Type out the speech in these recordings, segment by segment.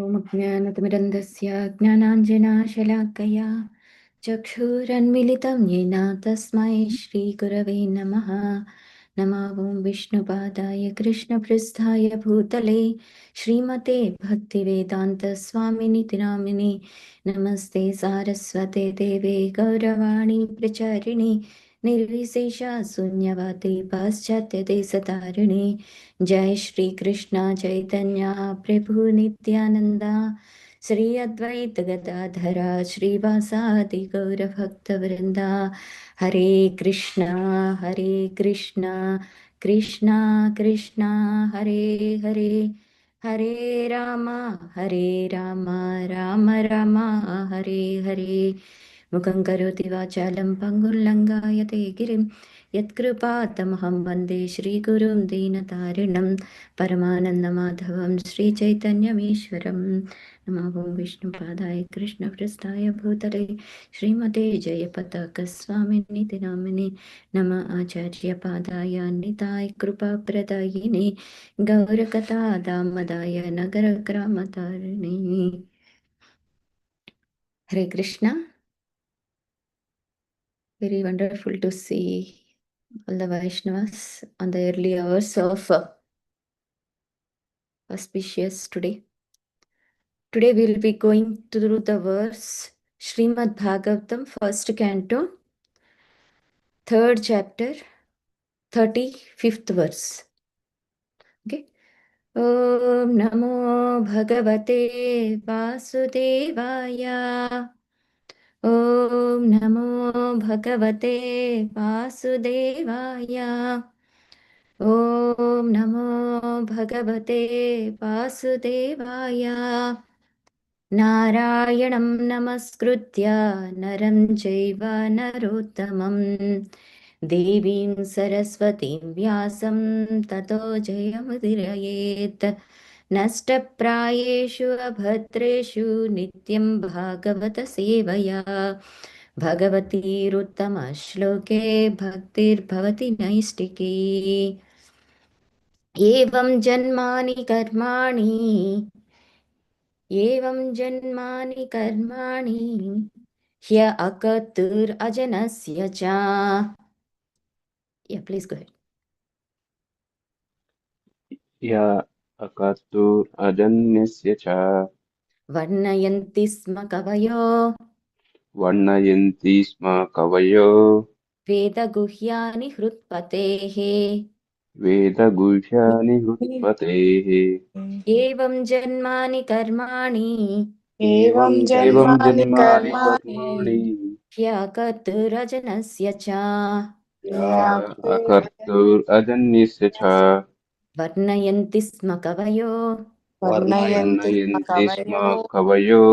ॐ ज्ञानतिमिरन्धस्य ज्ञानाञ्जनाशलाकया चक्षुरन्मिलितं येन तस्मै श्रीगुरवे नमः। नमो ॐ विष्णुपादाय कृष्णपृष्ठाय भूतले श्रीमते भक्तिवेदान्तस्वामिनिति नामिने। नमस्ते सारस्वते देवे गौरवाणी प्रचारिणे निर्विशेषा शून्यवादी पाश्चात्यदेशतारिणे। जय श्री कृष्ण चैतन्य प्रभु नित्यानंदा श्री अद्वैत गदाधरा श्रीवासादि गौरभक्तवृंदा। हरे कृष्णा कृष्णा कृष्णा हरे हरे, हरे राम राम राम हरे हरे। मुखं करोति वाचालं पङ्गुर्लङ्घयते गिरिं यत्कृपातमहं वन्दे श्रीगुरुं दीनतारिणं परमानन्दमाधवं श्रीचैतन्यमीश्वरं। नमो ॐ विष्णुपादाय कृष्णपृष्ठाय भूतले श्रीमते जयपताकस्वामिनिति नामिने। नमः आचार्यपादाय निताय कृपाप्रदायिने गौरकथा दामदाय नगरग्रामतारिणे। हरे Krishna. Very wonderful to see all the Vaishnavas on the early hours of auspicious today. Today we will be going through the verse Srimad Bhagavatam, first canto, third chapter, 35th verse. Okay. Om Namo Bhagavate Vasudevaya. Om Namo Bhagavate Vasudevaya. ॐ नमो भगवते वासुदेवाय। नारायणं नमस्कृत्य नरं चैव नरोत्तमं देवीं सरस्वतीं व्यासं ततो जयमुदीरयेत्। नष्टप्रायेषु अभद्रेषु नित्यं भागवत सेवया भगवतीरुत्तमश्लोके भक्तिर्भवति नैष्टिकी। एवं जन्मानि कर्माणि ह्य अकर्तुरजनस्य च। Yeah, please go ahead. या अकर्तुरजन्यस्य च वर्णयन्ति स्म कवयो वर्णयन्ति स्म कवयो वेदगुह्यानि हृत्पतेः। वेदगुह्यानि हृत्पतेः। एवं जन्मानि कर्माणि एवं एवं जन्मानि जन्मानि कर्माणि कर्माणि ह्यकर्तुरजनस्य च। या अकर्तुरजन्यस्य च वर्णयन्ति स्म कवयो वर्णयन्ति स्म वर्णयन्ति स्म कवयो कवयो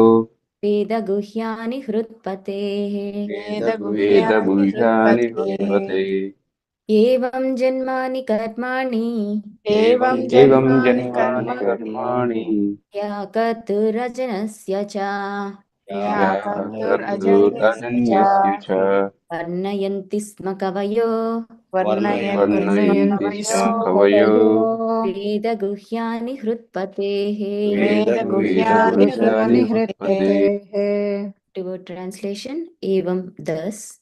वेदगुह्यानि हृत्पतेः। वेदगुह्यानि वेदगुह्यानि हृत्पतेः। हृत्पतेः। एवं जन्मानि कर्माणि एवं एवं जन्मानि जन्मानि कर्माणि कर्माणि ह्यकर्तुरजनस्य च। या याकर्तुरजन्यस्य च अकर्तुरजन्यस्य च वर्णयन्ति स्म कवयो वर्णयन्ति स्म वर्णयन्ति कवयो स्म कवयो वेदगुह्यानि हृत्पतेः। वेदगुह्यानि वेदगुह्यानि हृत्पतेः। हृत्पतेः। Word translation. Evam thus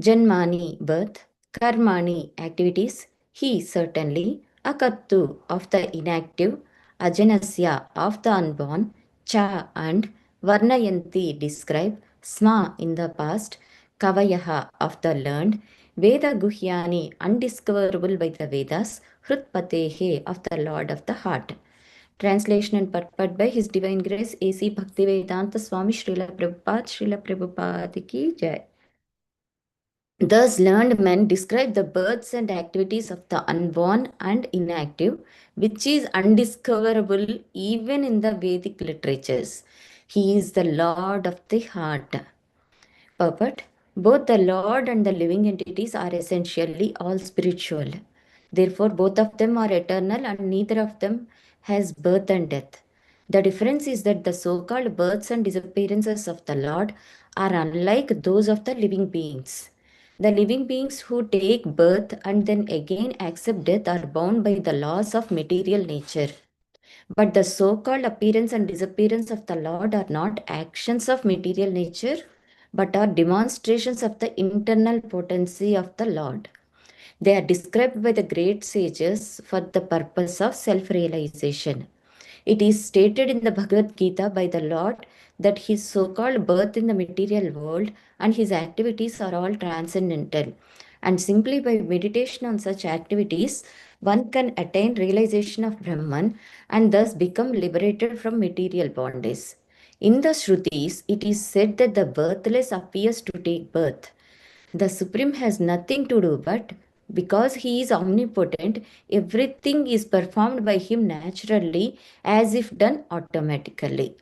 Janmani birth, Karmani activities, he certainly, Akattu of the inactive, Ajanasya of the unborn, Cha and Varnayanti describe, Sma in the past, Kavayaha of the learned, Veda Guhyani undiscoverable by the Vedas, Hrutpatehe of the Lord of the heart. Translation and purport by His Divine Grace A.C. Bhaktivedanta Swami Srila Prabhupada ki Jai. Thus, learned men describe the births and activities of the unborn and inactive, which is undiscoverable even in the Vedic literatures. He is the Lord of the heart. Purport. Both the Lord and the living entities are essentially all spiritual. Therefore, both of them are eternal and neither of them has birth and death. The difference is that the so-called births and disappearances of the Lord are unlike those of the living beings. The living beings who take birth and then again accept death are bound by the laws of material nature. But the so-called appearance and disappearance of the Lord are not actions of material nature, but are demonstrations of the internal potency of the Lord. They are described by the great sages for the purpose of self-realization. It is stated in the Bhagavad Gita by the Lord that his so-called birth in the material world and his activities are all transcendental. And simply by meditation on such activities, one can attain realization of Brahman and thus become liberated from material bondage. In the Shrutis, it is said that the birthless appears to take birth. The Supreme has nothing to do, but because he is omnipotent, everything is performed by him naturally as if done automatically.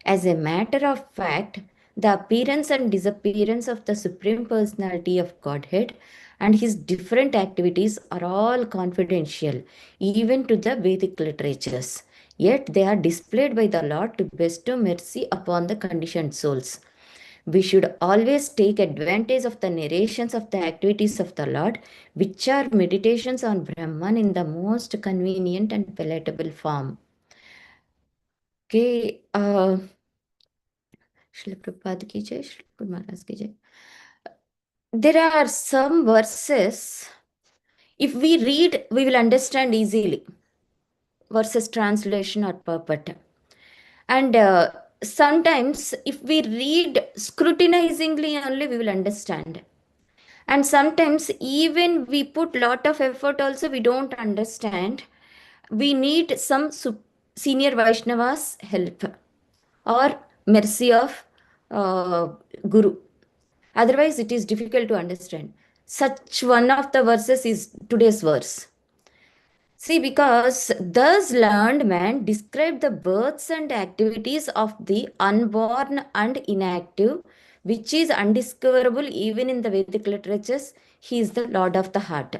As a matter of fact, the appearance and disappearance of the Supreme Personality of Godhead and his different activities are all confidential, even to the Vedic literatures. Yet they are displayed by the Lord to bestow mercy upon the conditioned souls. We should always take advantage of the narrations of the activities of the Lord, which are meditations on Brahman in the most convenient and palatable form. Okay, Srila Prabhupada ki jai, Srila Guru Maharaj ki jai. There are some verses, if we read, we will understand easily. Verses translation or purport. And sometimes, if we read scrutinizingly only, we will understand. And sometimes even we put lot of effort also, we don't understand. We need some senior Vaishnavas help or mercy of Guru. Otherwise it is difficult to understand. Such one of the verses is today's verse. See, because thus learned man describe the births and activities of the unborn and inactive, which is undiscoverable even in the Vedic literatures. He is the Lord of the heart.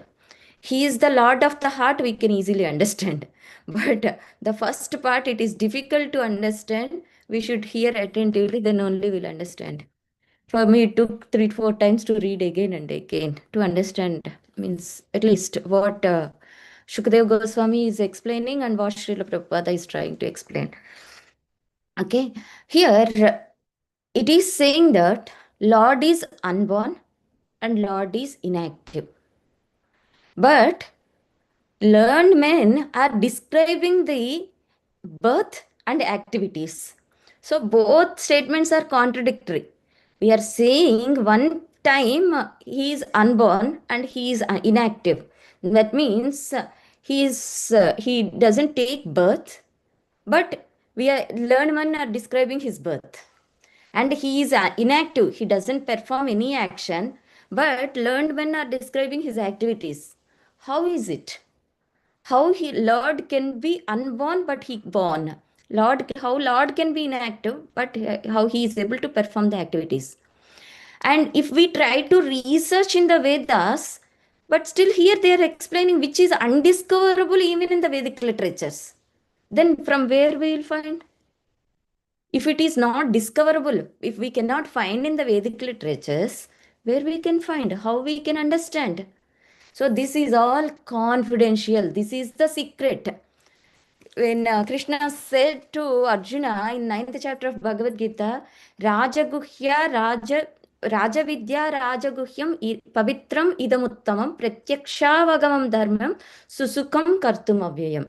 He is the Lord of the heart, we can easily understand. But the first part, it is difficult to understand. We should hear attentively, then only we'll understand. For me, it took 3 4 times to read again and again to understand, means at least what Shukadev Goswami is explaining and what Srila Prabhupada is trying to explain. Okay, here it is saying that Lord is unborn and Lord is inactive. But learned men are describing the birth and activities. So both statements are contradictory. We are saying one time he is unborn and he is inactive. That means he doesn't take birth, but we are learned men are describing his birth. And he is inactive. He doesn't perform any action, but learned men are describing his activities. How is it? How he Lord can be unborn but he born. How Lord can be inactive but how he is able to perform the activities. And if we try to research in the Vedas, but still here they are explaining which is undiscoverable even in the Vedic literatures, then from where we will find? If it is not discoverable, if we cannot find in the Vedic literatures, where we can find? How we can understand? So this is all confidential. This is the secret. When Krishna said to Arjuna in 9th chapter of Bhagavad Gita, Raja Vidya Rajaguhyam Pavitram Idamuttamam Pratyakshaavagamam Dharmam Susukam Kartum Avyayam.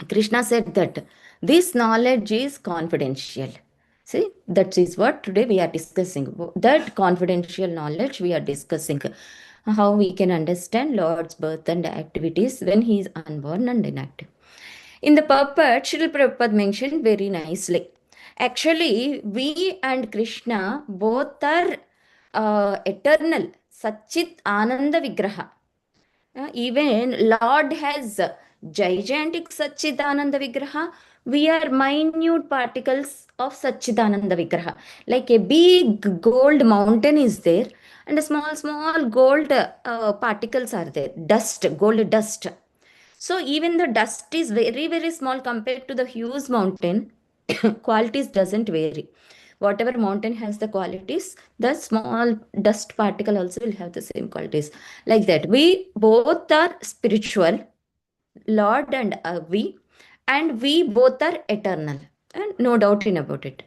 Krishna said that this knowledge is confidential. See, that is what today we are discussing. That confidential knowledge we are discussing. How we can understand Lord's birth and activities when he is unborn and inactive. In the purport, Srila Prabhupada mentioned very nicely. Actually, we and Krishna both are eternal, Satchit Ananda Vigraha. Even Lord has gigantic Satchidananda Vigraha. We are minute particles of Satchidananda Vigraha. Like a big gold mountain is there, and small gold particles are there. Dust, gold dust. So even the dust is very small compared to the huge mountain. Qualities doesn't vary. Whatever mountain has the qualities, the small dust particle also will have the same qualities. Like that, we both are spiritual, Lord and we, and we both are eternal, and no doubt in about it.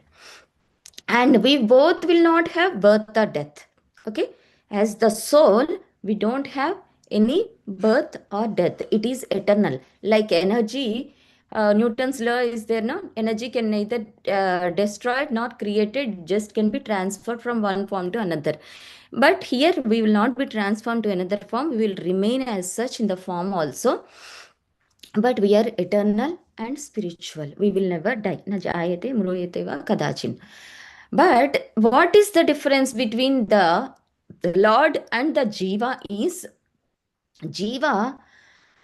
And we both will not have birth or death. Okay, as the soul, we don't have any birth or death. It is eternal, like energy. Newton's law is there, no? Energy can neither destroyed nor created, just can be transferred from one form to another. But here we will not be transformed to another form, we will remain as such in the form also. But we are eternal and spiritual, we will never die. Na jayate mruyate va kadachin. But what is the difference between the Lord and the Jiva is, Jiva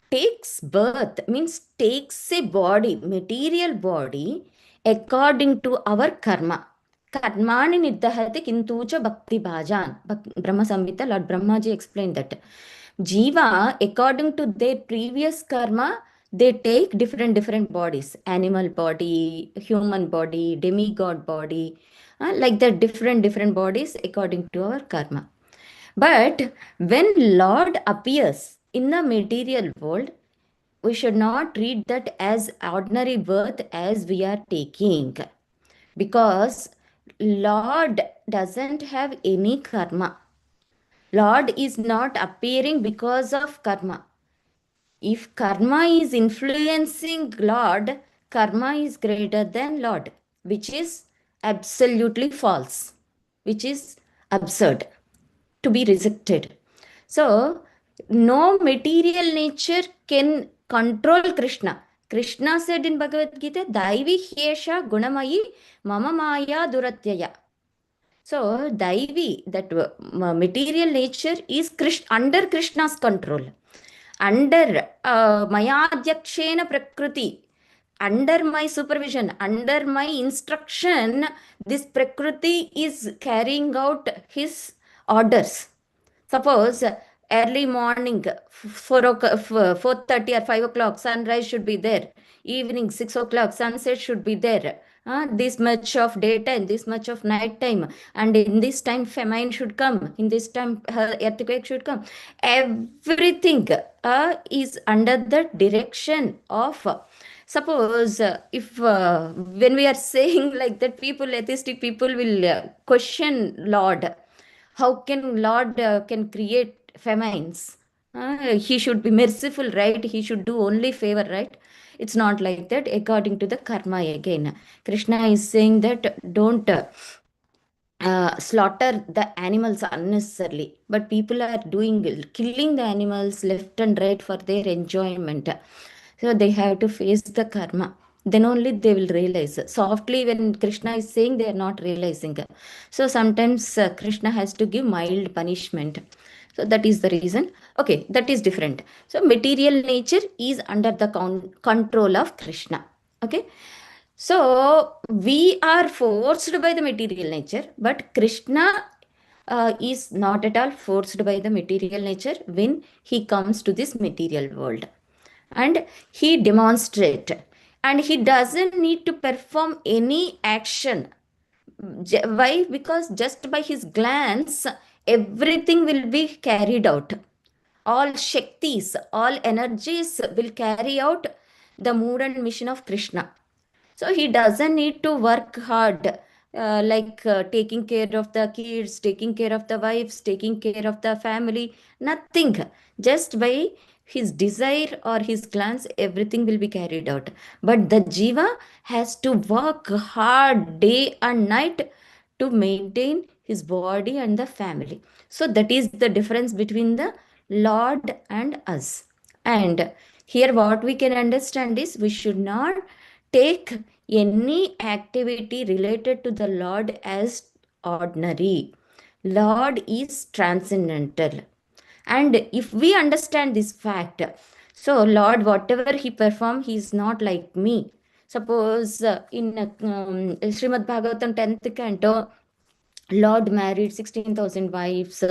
takes birth, means takes a body, material body, according to our karma. Karmani niddahati kintucha bhakti bhajan. Brahma Samhita, Lord Brahmaji explained that. Jiva, according to their previous karma, they take different bodies: animal body, human body, demigod body, like that, different bodies according to our karma. But when Lord appears in the material world, we should not treat that as ordinary birth as we are taking, because Lord doesn't have any karma. Lord is not appearing because of karma. If karma is influencing Lord, karma is greater than Lord, which is absolutely false, which is absurd, to be rejected. So, no material nature can control Krishna. Krishna said in Bhagavad Gita, Daivi Hyesha Gunamayi Mama Maya Duratyaya. So, Daivi, that material nature is under Krishna's control. Under Mayadhyakshena Prakriti, under my supervision, under my instruction, this Prakriti is carrying out his orders. Suppose early morning, 4:30 or 5 o'clock, sunrise should be there. Evening, 6 o'clock, sunset should be there. This much of daytime, this much of night time, and in this time famine should come, in this time earthquake should come. Everything is under the direction of. Suppose if when we are saying like that, people, atheistic people will question Lord. How can Lord can create famines? He should be merciful, right? He should do only favor, right? It's not like that. According to the karma again, Krishna is saying that don't slaughter the animals unnecessarily. But people are killing the animals left and right for their enjoyment. So they have to face the karma. Then only they will realize. Softly, when Krishna is saying, they are not realizing. So sometimes Krishna has to give mild punishment. So that is the reason. Okay, that is different. So material nature is under the control of Krishna. Okay. So we are forced by the material nature, but Krishna is not at all forced by the material nature when he comes to this material world. And he demonstrates. And he doesn't need to perform any action. Why? Because just by his glance, everything will be carried out. All Shaktis, all energies will carry out the mood and mission of Krishna. So he doesn't need to work hard, like taking care of the kids, taking care of the wives, taking care of the family, nothing. Just by his desire or his glance, everything will be carried out. But the Jiva has to work hard day and night to maintain his body and the family. So that is the difference between the Lord and us. And here, what we can understand is we should not take any activity related to the Lord as ordinary. Lord is transcendental. And if we understand this fact, so Lord, whatever he performed, he is not like me. Suppose in Srimad Bhagavatam 10th canto, Lord married 16,000 wives,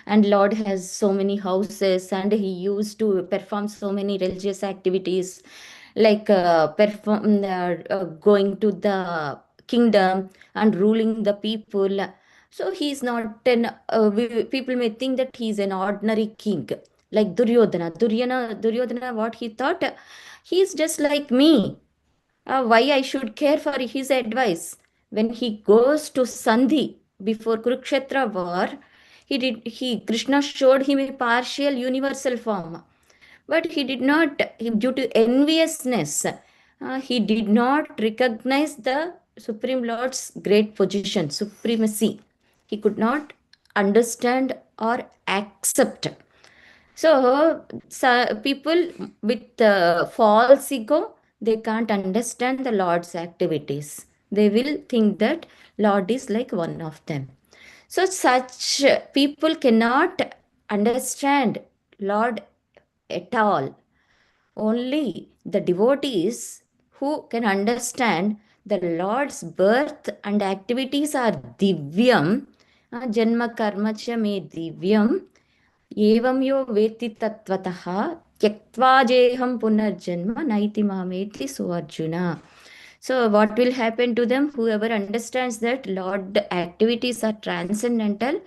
and Lord has so many houses, and he used to perform so many religious activities, like going to the kingdom and ruling the people. So he's not an. People may think that he's an ordinary king, like Duryodhana. Duryodhana, what he thought, he's just like me. Why I should care for his advice? When he goes to Sandhi before Kurukshetra war, Krishna showed him a partial universal form, but he did not, due to enviousness, he did not recognize the Supreme Lord's great position, supremacy. He could not understand or accept. So people with false ego, they can't understand the Lord's activities. They will think that Lord is like one of them. So such people cannot understand Lord at all. Only the devotees who can understand the Lord's birth and activities are divyam, janma karma cha me divyam, evam yo veti tattvatah, tyaktva jeham punarjanma naiti mameti suarjuna. So, what will happen to them? Whoever understands that Lord activities are transcendental,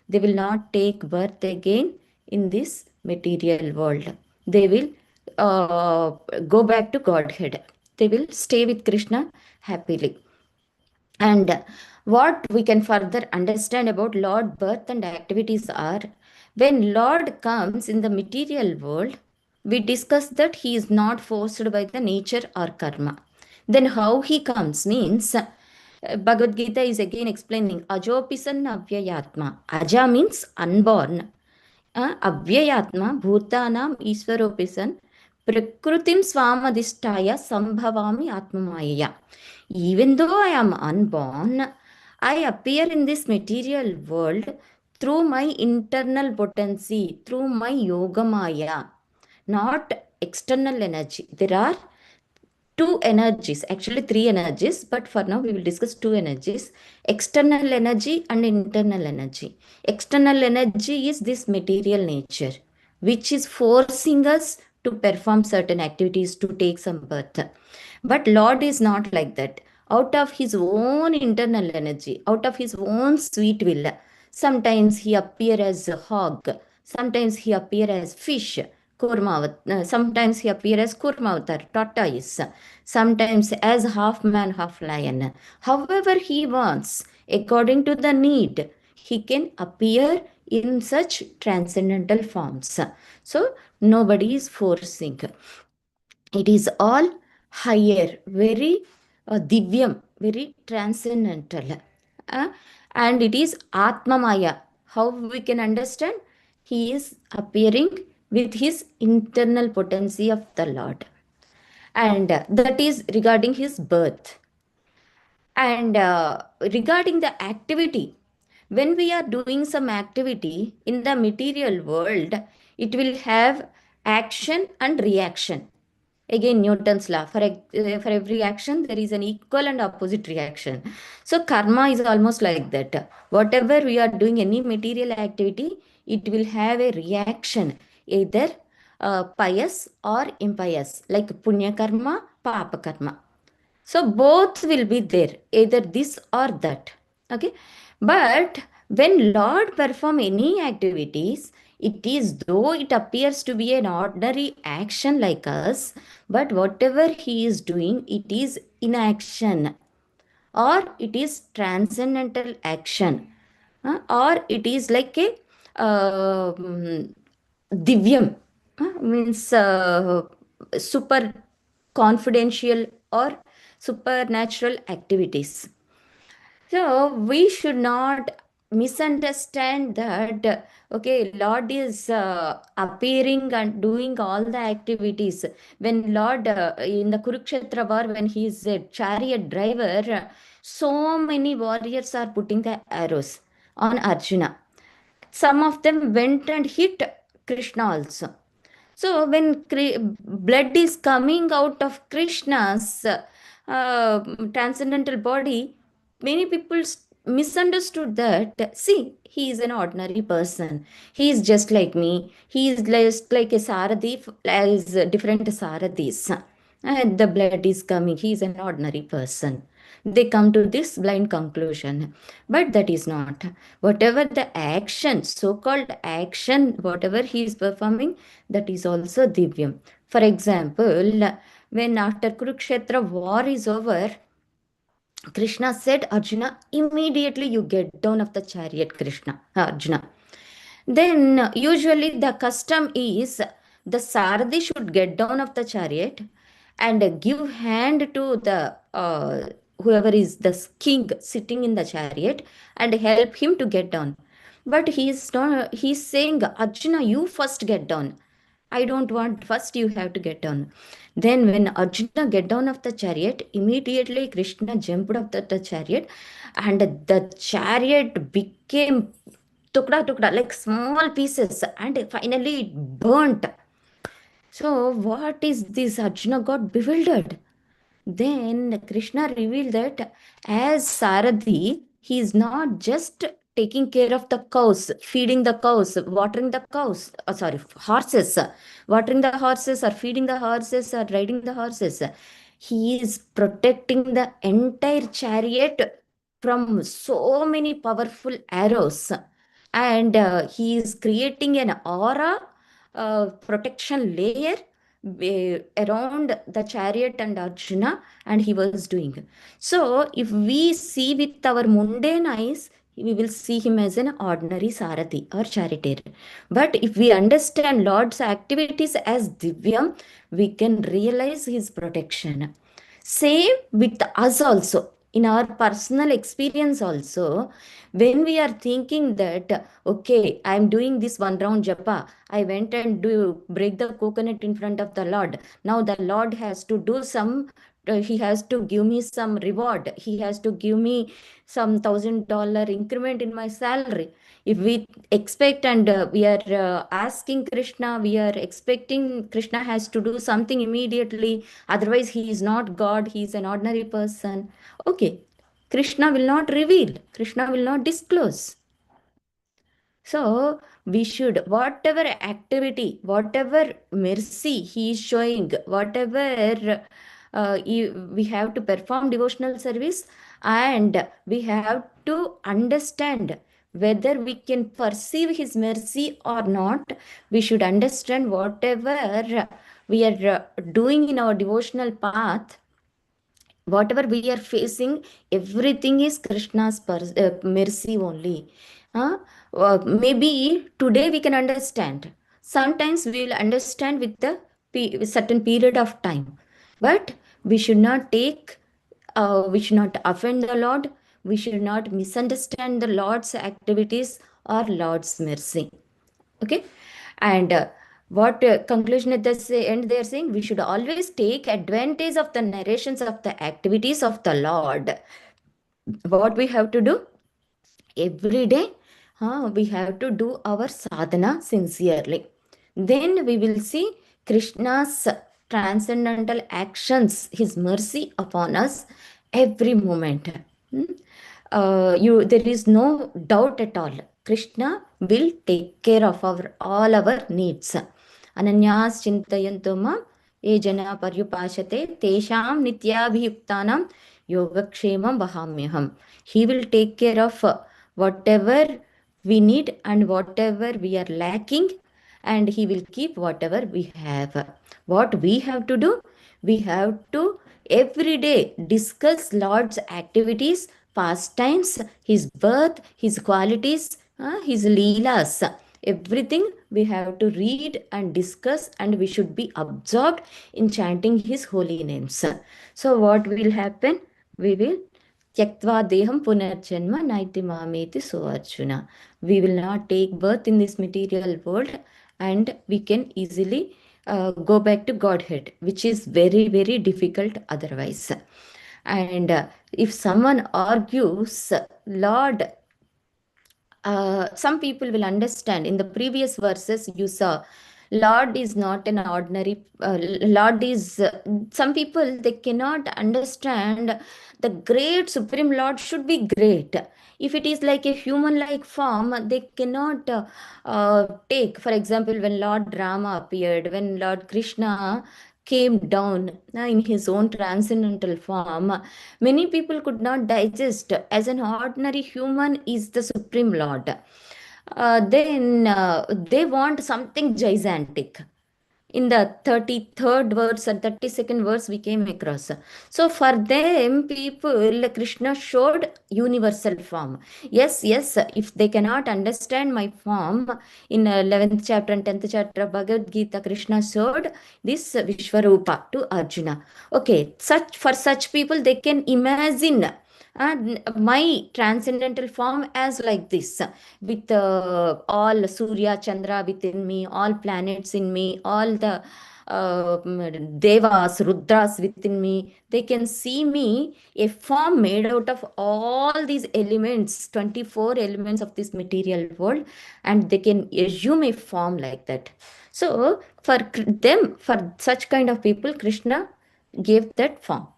they will not take birth again in this material world. They will uh, go back to Godhead. They will stay with Krishna happily. And what we can further understand about Lord birth and activities are, when Lord comes in the material world, we discuss that he is not forced by the nature or karma. Then how he comes means, Bhagavad Gita is again explaining, Ajopisan Avyayatma. Aja means unborn. Avyayatma Bhutanam Iswaropisan Prakrutim Swamadhisthaya Sambhavami Atmamayaya. Even though I am unborn, I appear in this material world through my internal potency, through my yogamaya, not external energy. There are two energies, actually three energies, but for now we will discuss two energies: external energy and internal energy. External energy is this material nature, which is forcing us to perform certain activities, to take some birth. But Lord is not like that. Out of his own internal energy, out of his own sweet will, sometimes he appear as a hog, sometimes he appear as fish, sometimes he appear as Kurmavatar, tortoise, sometimes as half man, half lion. However he wants, according to the need, he can appear in such transcendental forms. So nobody is forcing. It is all higher, very divyam, very transcendental. Uh, and it is Atmamaya. How we can understand? He is appearing with his internal potency of the Lord. And that is regarding his birth. And regarding the activity, when we are doing some activity in the material world, it will have action and reaction. Again, Newton's law, for every action, there is an equal and opposite reaction. So karma is almost like that. Whatever we are doing, any material activity, it will have a reaction, either pious or impious, like punya karma, papa karma. So both will be there, either this or that. Okay. But when Lord perform any activities, it is though it appears to be an ordinary action like us, but whatever he is doing, it is inaction, or it is transcendental action, or it is like a divyam, means super confidential or supernatural activities. So we should not misunderstand that, okay, Lord is appearing and doing all the activities. When Lord, in the Kurukshetra war, when he is a chariot driver, so many warriors are putting the arrows on Arjuna. Some of them went and hit Krishna also. So when blood is coming out of Krishna's transcendental body, many people misunderstood that, see, he is an ordinary person. He is just like me. He is just like a Sarathi, as different Sarathis. And the blood is coming. He is an ordinary person. They come to this blind conclusion. But that is not. Whatever the action, so-called action, whatever he is performing, that is also divyam. For example, when after Kurukshetra war is over, Krishna said, Arjuna, immediately you get down of the chariot, Arjuna. Then usually the custom is the Saradi should get down of the chariot and give hand to the whoever is the king sitting in the chariot and help him to get down. But he's not. He's saying, Arjuna, you first get down. I don't want. First, you have to get down. Then, when Arjuna get down of the chariot, immediately Krishna jumped off the chariot, and the chariot became tukda tukda like small pieces, and finally it burnt. So, what is this? Arjuna got bewildered. Then Krishna revealed that as Saradi, he is not just taking care of the cows, feeding the cows, watering the cows, horses, watering the horses or feeding the horses or riding the horses. He is protecting the entire chariot from so many powerful arrows. And he is creating an aura protection layer around the chariot and Arjuna, and he was doing. So, if we see with our mundane eyes, we will see him as an ordinary Sarati or charioteer. But if we understand Lord's activities as Divyam, we can realize his protection. Same with us also. In our personal experience also, when we are thinking that, okay, I am doing this one round japa, I went and do break the coconut in front of the Lord. Now the Lord has to do some, he has to give me some reward. He has to give me some $1,000 increment in my salary. If we expect and we are asking Krishna, we are expecting Krishna has to do something immediately. Otherwise, he is not God. He is an ordinary person. Okay, Krishna will not reveal. Krishna will not disclose. So we should, whatever activity, whatever mercy he is showing, whatever we have to perform devotional service, and we have to understand whether we can perceive his mercy or not. We should understand whatever we are doing in our devotional path, whatever we are facing, everything is Krishna's mercy only. Huh? Maybe today we can understand. Sometimes we will understand with the certain period of time. But we should not take, we should not offend the Lord. We should not misunderstand the Lord's activities or Lord's mercy. Okay. And what conclusion at the end they are saying, we should always take advantage of the narrations of the activities of the Lord. What we have to do every day, we have to do our sadhana sincerely. Then we will see Krishna's transcendental actions, his mercy upon us every moment. Hmm? There is no doubt at all. Krishna will take care of all our needs. Ananyas chintayantu mam ye jana paryupashate tesham nityabhiyuktanam yogakshemam vahamyaham. He will take care of whatever we need and whatever we are lacking, and he will keep whatever we have. What we have to do, we have to every day discuss Lord's activities, pastimes, his birth, his qualities, his leelas, everything we have to read and discuss, and we should be absorbed in chanting his holy names. So what will happen, we will Tyaktva deham punarjanma naiti mameti, so Arjuna. We will not take birth in this material world, and we can easily go back to Godhead, which is very, very difficult otherwise. And if someone argues, Lord, some people will understand. In the previous verses, you saw Lord is not an ordinary, Lord is, some people they cannot understand the great Supreme Lord should be great. If it is like a human like form, they cannot take. For example, when Lord Rama appeared, when Lord Krishna came down in his own transcendental form, many people could not digest. As an ordinary human is the Supreme Lord. Then they want something gigantic. in the 33rd verse or 32nd verse we came across. So for them, people, Krishna showed universal form. Yes, yes, if they cannot understand my form, in 11th chapter and 10th chapter of Bhagavad Gita, Krishna showed this Vishwarupa to Arjuna. Okay, for such people, they can imagine my transcendental form as like this, with all Surya, Chandra within me, all planets in me, all the Devas, Rudras within me. They can see me, a form made out of all these elements, 24 elements of this material world, and they can assume a form like that. So, for them, for such kind of people, Krishna gave that form.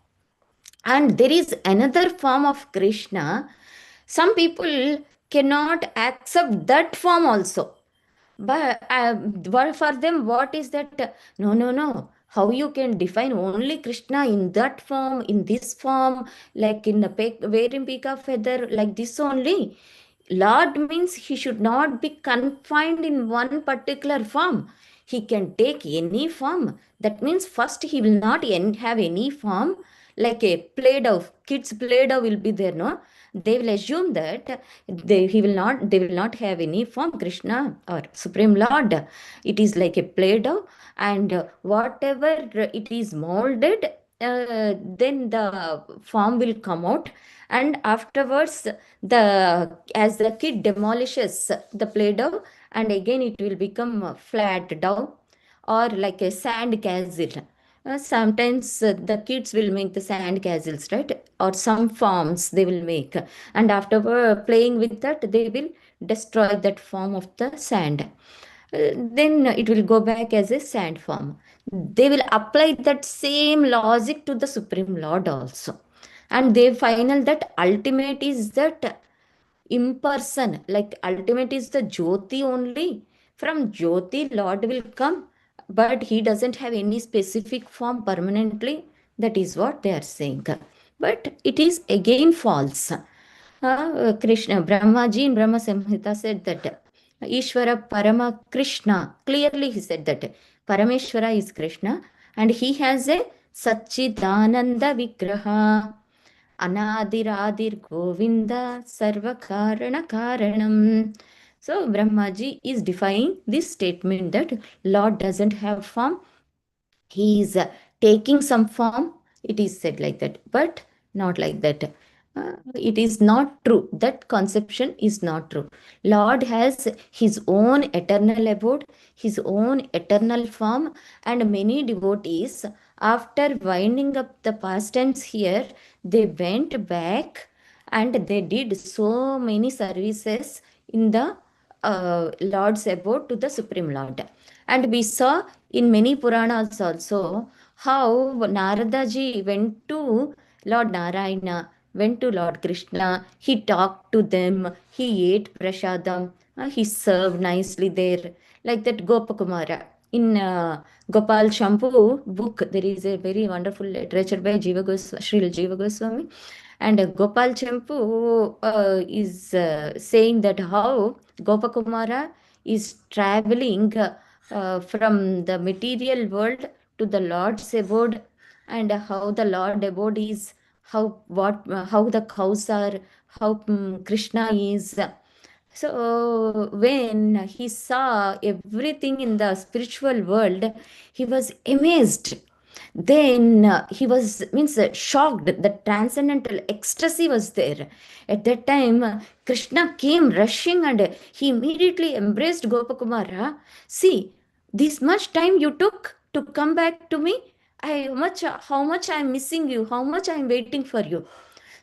And there is another form of Krishna. Some people cannot accept that form also. But for them, what is that? No, no, no. How you can define only Krishna in that form, in this form, like in a wearing peacock feather, like this only? Lord means he should not be confined in one particular form. He can take any form. That means first he will not have any form, like a Play-Doh. Kids Play-Doh will be there, no? They will assume that they will not have any form. Krishna or Supreme Lord, it is like a Play-Doh, and whatever it is molded, then the form will come out, and afterwards, the as the kid demolishes the Play-Doh, and again it will become a flat dough or like a sand castle. Sometimes the kids will make the sand castles, right? Or some forms they will make, and after playing with that, they will destroy that form of the sand. Then it will go back as a sand form. They will apply that same logic to the Supreme Lord also, and they final that ultimate is that imperson, like ultimate is the Jyoti only. From Jyoti Lord will come, but he doesn't have any specific form permanently. That is what they are saying, but it is again false. Krishna, Brahmaji in Brahma Samhita said that Ishvara Parama Krishna. Clearly he said that Parameshwara is Krishna, and he has a Satchidananda Vigraha. Anadiradir Govinda Sarvakarana Karanam. So Brahmaji is defying this statement that Lord doesn't have form. He is taking some form. It is said like that, but not like that. It is not true. That conception is not true. Lord has his own eternal abode, his own eternal form, and many devotees, after winding up the pastimes here, they went back and they did so many services in the Lord's abode to the Supreme Lord. And we saw in many Puranas also how Narada ji went to Lord Narayana, went to Lord Krishna, he talked to them, he ate prashadam, he served nicely there, like that Gopakumara. In Gopal Champu book, there is a very wonderful literature by Srila Jiva Goswami. And Gopal Champu is saying that how Gopakumara is traveling from the material world to the Lord's abode, and how the Lord abode is, how the cows are, how Krishna is. So when he saw everything in the spiritual world, he was amazed. Then he was means shocked. The transcendental ecstasy was there. At that time, Krishna came rushing and he immediately embraced Gopakumara. See, this much time you took to come back to me. How much I am missing you. How much I am waiting for you.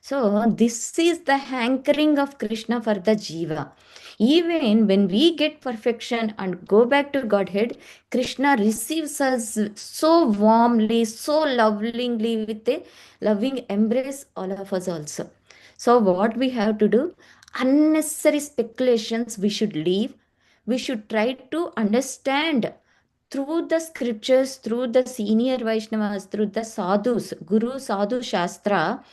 So, this is the hankering of Krishna for the Jiva. Even when we get perfection and go back to Godhead, Krishna receives us so warmly, so lovingly, with a loving embrace, all of us also. So, what we have to do? Unnecessary speculations we should leave. We should try to understand through the scriptures, through the senior Vaishnavas, through the sadhus, Guru Sadhu Shastra,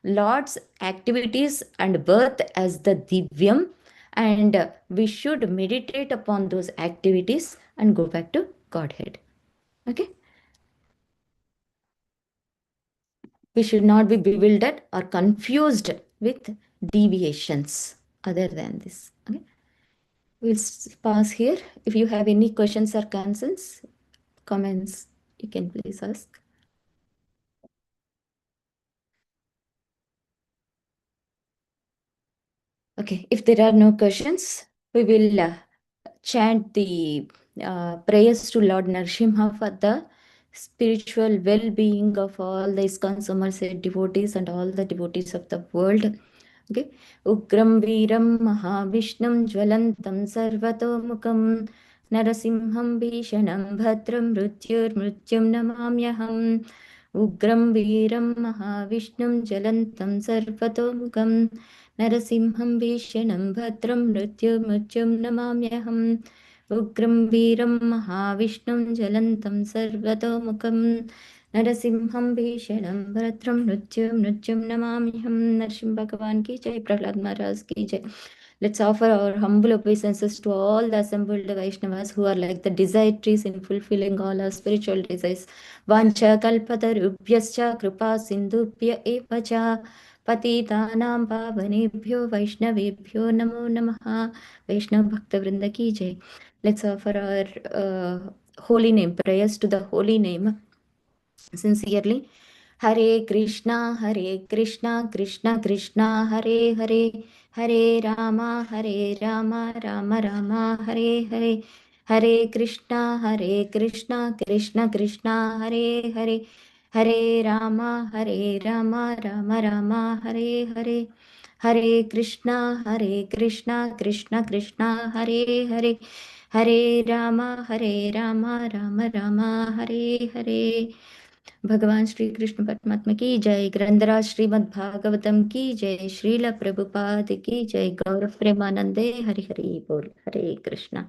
Lord's activities and birth as the Divyam, and we should meditate upon those activities and go back to Godhead. Okay. We should not be bewildered or confused with deviations other than this. Okay. We'll pause here. If you have any questions or concerns, comments, you can please ask. Okay, if there are no questions, we will chant the prayers to Lord Narasimha for the spiritual well-being of all the ISKCON Somerset devotees and all the devotees of the world. Okay. Ugram Veeram Mahavishणं Jwalantam Sarvatomukam Narasimham Bhishanam Bhadram Mrutyurmrutyum Namamyaham. Ugram Veeram Mahavishणं Jwalantam Sarvatomukam Narasimham Bhishanam Bhadram Mrutyurmrutyum Namamyaham. Ugram Veeram Mahavishणं Jwalantam Sarvatomukam Narasimham Bhishanam Bharatram Mrutyum Namamiham. Narasimha Bhagavan ki jai, Prahlad Maharaj ki jai. Let's offer our humble obeisances to all the assembled Vaishnavas who are like the desire trees in fulfilling all our spiritual desires. Vancha kalpatarubhyascha kripa sindhubhya eva cha patitanam pavanebhyo vaishnavebhyo namo namaha. Vaishnav Bhakta Vrinda ki jai. Let's offer our holy name prayers to the holy name sincerely. Hare Krishna, Krishna Krishna, Hare Hare, Hare Rama, Rama Rama, Hare Hare. Hare Krishna, Krishna Krishna, Hare Hare, Hare Rama, Rama Rama, Hare Hare. Hare Krishna, Krishna Krishna, Hare Hare, Hare Rama, Rama Rama, Hare Hare. भगवान श्री कृष्ण परमात्मा की जय. ग्रंथराज श्रीमद् भागवतम की जय. श्रील प्रभुपाद की जय. गौर प्रेमानंदे हरि हरि बोल. हरे कृष्णा.